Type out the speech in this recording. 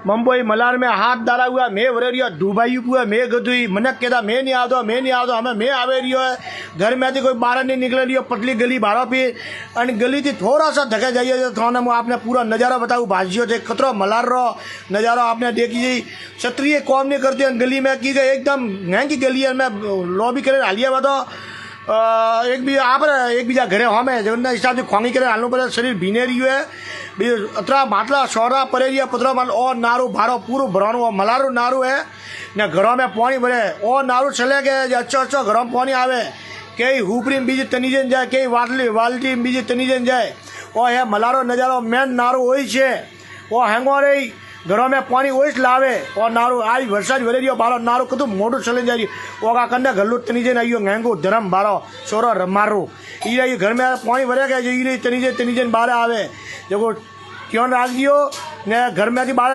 मुंबई मलार में हाथ डाला हुआ मैं भरे रही डूबाई हुआ मैं गधुई मनक कहता मैं नहीं आता हमें मैं आवे रही है घर में कोई बाहर नहीं निकले रही पतली गली बारह पे और गली थी थोड़ा सा धके जाइए तो थाना में आपने पूरा नज़ारा बताऊँ भाजियों से खतरो मलार रो नज़ारा आपने देखी जी क्षत्रिय कौम नहीं करते गली में की गई एकदम महंगी गली है मैं लॉबी करे हालिया बताओ एक बीजा घरे हमें जो हिसाब से खोंगी करे हालू पड़े शरीर भीने रही है अतरा मातला शौरा परे रही पतरा माल और नारू भारो पूरा भरानो मलारू नारू है ने घरों में पानी भरे और नारू चले गए अच्छो घरों में पानी आवे कई हुपरी में बीजी तनीजन जाए कई वाल्टी में बीजी तनीजन जाए और है मलारो नजारो मेन नारू वही है वो हेंगो रही घरों में पानी वही लावे और नारू आज वरसाद भरे रही बारो नारू कदू मोटू चले जा रही ओगा कन्या घल्लू तनीजन आइयो महंगो धर्म बारो छोरो रमारू ये घर में पानी भरे गए तनीजन बारह आवे जो क्यों राख दियो ने घर में बाहर